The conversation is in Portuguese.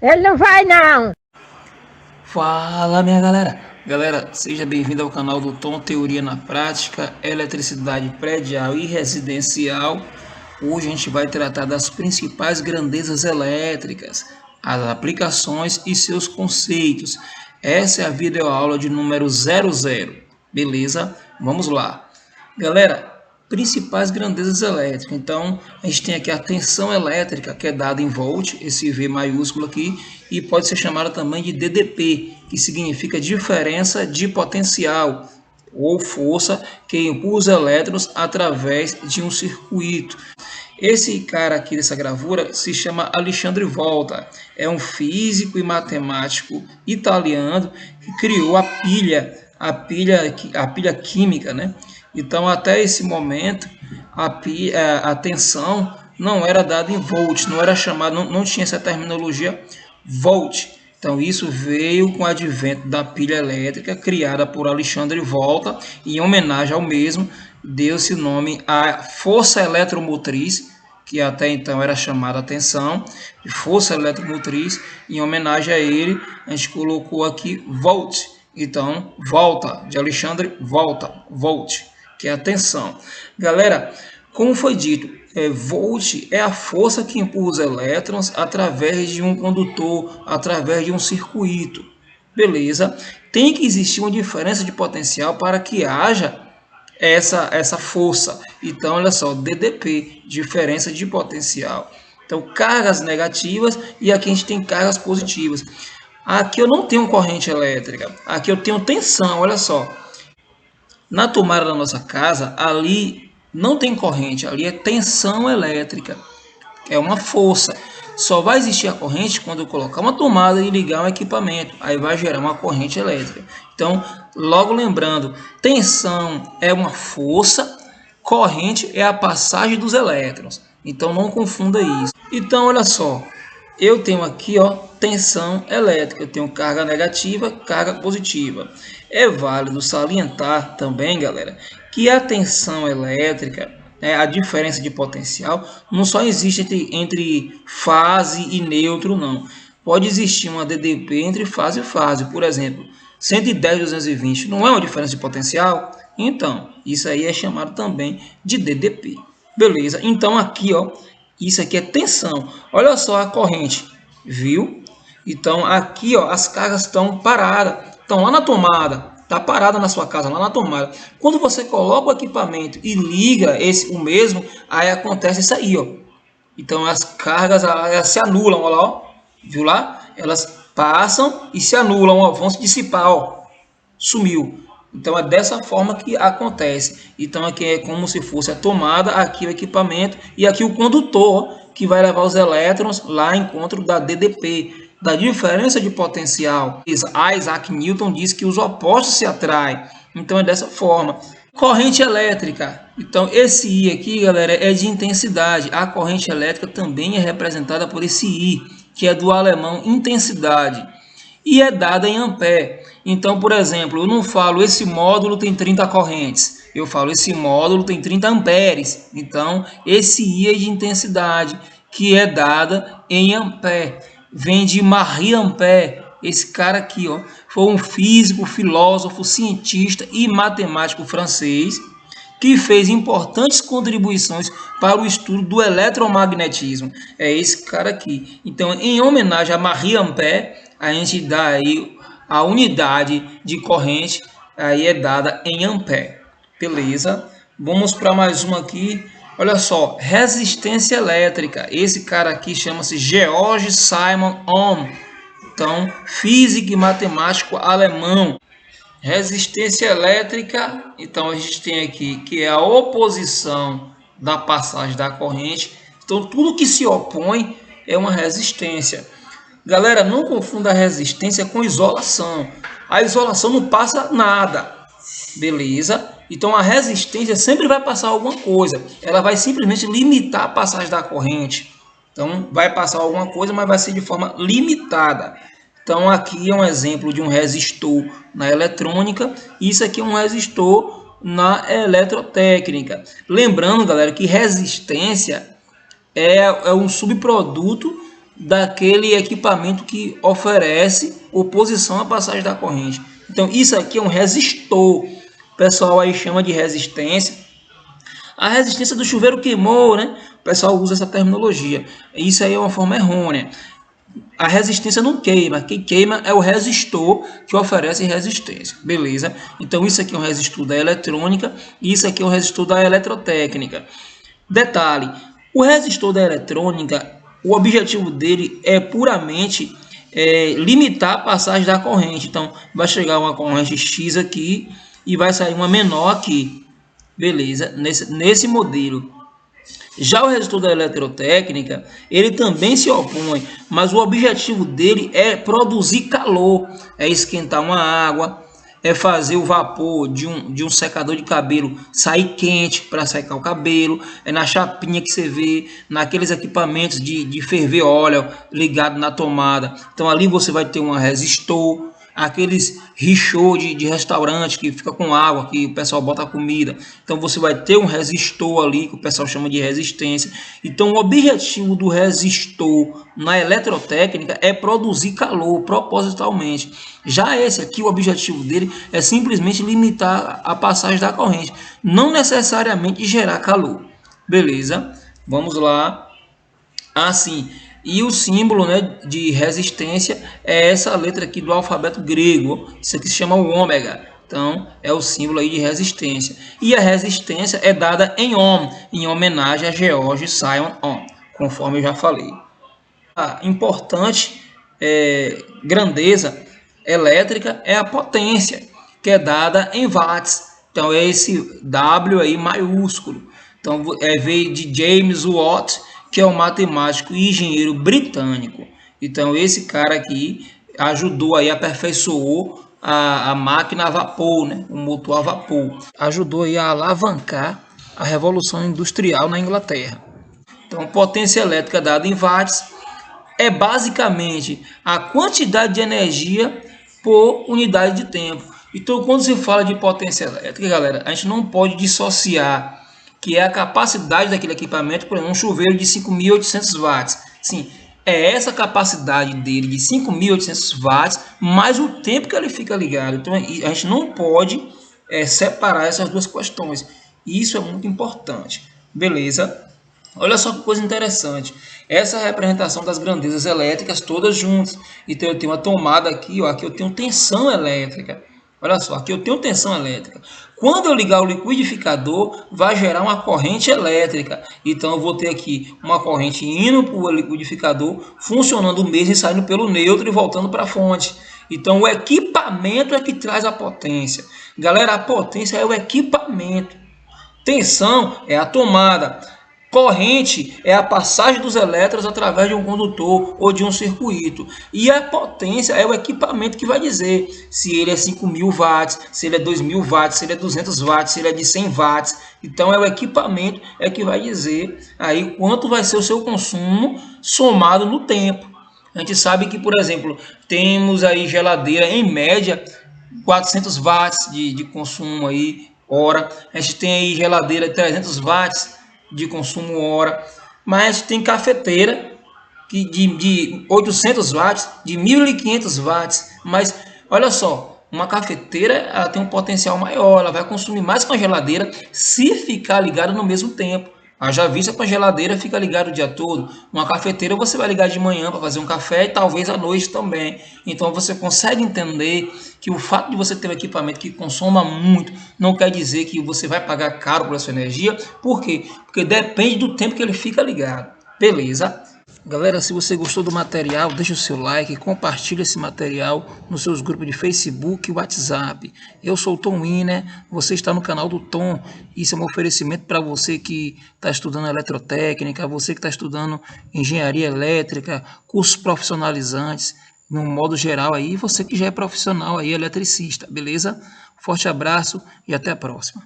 Ele não vai não. Fala, minha galera! Galera, seja bem-vindo ao canal do Tom Teoria na Prática, Eletricidade Predial e Residencial. Hoje a gente vai tratar das principais grandezas elétricas, as aplicações e seus conceitos. Essa é a videoaula de número 00, beleza? Vamos lá. Galera, principais grandezas elétricas. Então, a gente tem aqui a tensão elétrica, que é dada em volt, esse V maiúsculo aqui, e pode ser chamada também de DDP, que significa diferença de potencial, ou força que empurra os elétrons através de um circuito. Esse cara aqui dessa gravura se chama Alexandre Volta, é um físico e matemático italiano que criou a pilha química, né? Então, até esse momento, a tensão não era dada em volt, não era chamada, não tinha essa terminologia volt. Então, isso veio com o advento da pilha elétrica, criada por Alexandre Volta, e em homenagem ao mesmo, deu-se o nome à força eletromotriz, que até então era chamada tensão, de força eletromotriz. Em homenagem a ele, a gente colocou aqui volt. Então, Volta, de Alexandre Volta, volt, que é a tensão. Galera, como foi dito, volt é a força que empurra os elétrons através de um condutor, através de um circuito. Beleza? Tem que existir uma diferença de potencial para que haja essa força. Então, olha só, DDP, diferença de potencial. Então, cargas negativas e aqui a gente tem cargas positivas. Aqui eu não tenho corrente elétrica, aqui eu tenho tensão, olha só. Na tomada da nossa casa, ali não tem corrente, ali é tensão elétrica, é uma força. Só vai existir a corrente quando eu colocar uma tomada e ligar um equipamento, aí vai gerar uma corrente elétrica. Então, logo lembrando, tensão é uma força, corrente é a passagem dos elétrons. Então, não confunda isso. Então, olha só, eu tenho aqui, ó, tensão elétrica, eu tenho carga negativa, carga positiva. É válido salientar também, galera, que a tensão elétrica, a diferença de potencial, não só existe entre fase e neutro, não. Pode existir uma DDP entre fase e fase, por exemplo, 110 e 220 não é uma diferença de potencial? Então, isso aí é chamado também de DDP. Beleza? Então, aqui, ó, isso aqui é tensão. Olha só a corrente, viu? Então, aqui, ó, as cargas estão paradas. Estão lá na tomada. Está parada na sua casa, lá na tomada. Quando você coloca o equipamento e liga o mesmo, aí acontece isso aí, ó. Então, as cargas elas se anulam, olha lá, ó. Viu lá? Elas passam e se anulam, ó, vão se dissipar, ó. Sumiu. Então é dessa forma que acontece. Então aqui é como se fosse a tomada, aqui o equipamento e aqui o condutor que vai levar os elétrons lá em encontro da DDP, da diferença de potencial. Isaac Newton diz que os opostos se atraem. Então é dessa forma. Corrente elétrica. Então esse I aqui, galera, é de intensidade. A corrente elétrica também é representada por esse I, que é do alemão intensidade, e é dada em ampere. Então, por exemplo, eu não falo esse módulo tem 30 correntes, eu falo esse módulo tem 30 amperes. Então, esse I é de intensidade, que é dada em ampere. Vem de Marie Ampère. Esse cara aqui, ó, foi um físico, filósofo, cientista e matemático francês que fez importantes contribuições para o estudo do eletromagnetismo. É esse cara aqui. Então, em homenagem a Marie Ampère, a gente dá aí a unidade de corrente, aí é dada em ampere. Beleza? Vamos para mais uma aqui. Olha só, resistência elétrica. Esse cara aqui chama-se Georg Simon Ohm. Então, físico e matemático alemão. Resistência elétrica, então a gente tem aqui que é a oposição da passagem da corrente. Então, tudo que se opõe é uma resistência. Galera, não confunda a resistência com isolação. A isolação não passa nada, beleza? Então a resistência sempre vai passar alguma coisa. Ela vai simplesmente limitar a passagem da corrente. Então vai passar alguma coisa, mas vai ser de forma limitada. Então aqui é um exemplo de um resistor na eletrônica. Isso aqui é um resistor na eletrotécnica. Lembrando, galera, que resistência é um subproduto daquele equipamento que oferece oposição à passagem da corrente. Então isso aqui é um resistor, o pessoal aí chama de resistência. A resistência do chuveiro queimou, né? O pessoal usa essa terminologia. Isso aí é uma forma errônea. A resistência não queima, quem queima é o resistor que oferece resistência, beleza? Então isso aqui é um resistor da eletrônica e isso aqui é um resistor da eletrotécnica. Detalhe, o resistor da eletrônica, o objetivo dele é puramente limitar a passagem da corrente. Então vai chegar uma corrente X aqui e vai sair uma menor aqui, beleza? Nesse modelo. Já o resistor da eletrotécnica, ele também se opõe, mas o objetivo dele é produzir calor, é esquentar uma água, é fazer o vapor de um secador de cabelo sair quente para secar o cabelo, é na chapinha que você vê, naqueles equipamentos de ferver óleo ligado na tomada. Então ali você vai ter um resistor, aqueles richô de restaurante que fica com água, que o pessoal bota comida. Então você vai ter um resistor ali, que o pessoal chama de resistência. Então o objetivo do resistor na eletrotécnica é produzir calor propositalmente. Já esse aqui, o objetivo dele é simplesmente limitar a passagem da corrente, não necessariamente gerar calor. Beleza? Vamos lá. Assim, e o símbolo, né, de resistência é essa letra aqui do alfabeto grego. Isso aqui se chama o ômega. Então, é o símbolo aí de resistência. E a resistência é dada em ohm, em homenagem a George Simon Ohm, conforme eu já falei. A importante grandeza elétrica é a potência, que é dada em watts. Então, é esse W aí maiúsculo. Então, veio de James Watt, que é um matemático e engenheiro britânico. Então esse cara aqui ajudou aí, aperfeiçoou a máquina a vapor, né? O motor a vapor. Ajudou aí a alavancar a revolução industrial na Inglaterra. Então potência elétrica dada em watts é basicamente a quantidade de energia por unidade de tempo. Então quando se fala de potência elétrica, galera, a gente não pode dissociar que é a capacidade daquele equipamento, por exemplo, um chuveiro de 5.800 watts. Sim, é essa capacidade dele de 5.800 watts, mais o tempo que ele fica ligado. Então, a gente não pode separar essas duas questões. Isso é muito importante. Beleza? Olha só que coisa interessante. Essa é a representação das grandezas elétricas todas juntas. Então, eu tenho uma tomada aqui, ó, aqui eu tenho tensão elétrica. Olha só, aqui eu tenho tensão elétrica. Quando eu ligar o liquidificador, vai gerar uma corrente elétrica. Então eu vou ter aqui uma corrente indo para o liquidificador, funcionando mesmo e saindo pelo neutro e voltando para a fonte. Então o equipamento é que traz a potência. Galera, a potência é o equipamento. Tensão é a tomada. Corrente é a passagem dos elétrons através de um condutor ou de um circuito. E a potência é o equipamento que vai dizer se ele é 5.000 watts, se ele é 2.000 watts, se ele é 200 watts, se ele é de 100 watts. Então é o equipamento que vai dizer aí quanto vai ser o seu consumo somado no tempo. A gente sabe que, por exemplo, temos aí geladeira em média 400 watts de consumo aí hora. A gente tem aí geladeira 300 watts de consumo hora, mas tem cafeteira que de 800 watts, de 1.500 watts, mas olha só, uma cafeteira ela tem um potencial maior, ela vai consumir mais que uma geladeira se ficar ligada no mesmo tempo. Haja vista que a geladeira fica ligada o dia todo. Uma cafeteira você vai ligar de manhã para fazer um café e talvez à noite também. Então você consegue entender que o fato de você ter um equipamento que consoma muito não quer dizer que você vai pagar caro por essa energia. Por quê? Porque depende do tempo que ele fica ligado. Beleza? Galera, se você gostou do material, deixa o seu like, compartilha esse material nos seus grupos de Facebook e WhatsApp. Eu sou o Tom Winer, você está no canal do Tom. Isso é um oferecimento para você que está estudando eletrotécnica, você que está estudando engenharia elétrica, cursos profissionalizantes, no modo geral aí, você que já é profissional aí, eletricista, beleza? Forte abraço e até a próxima.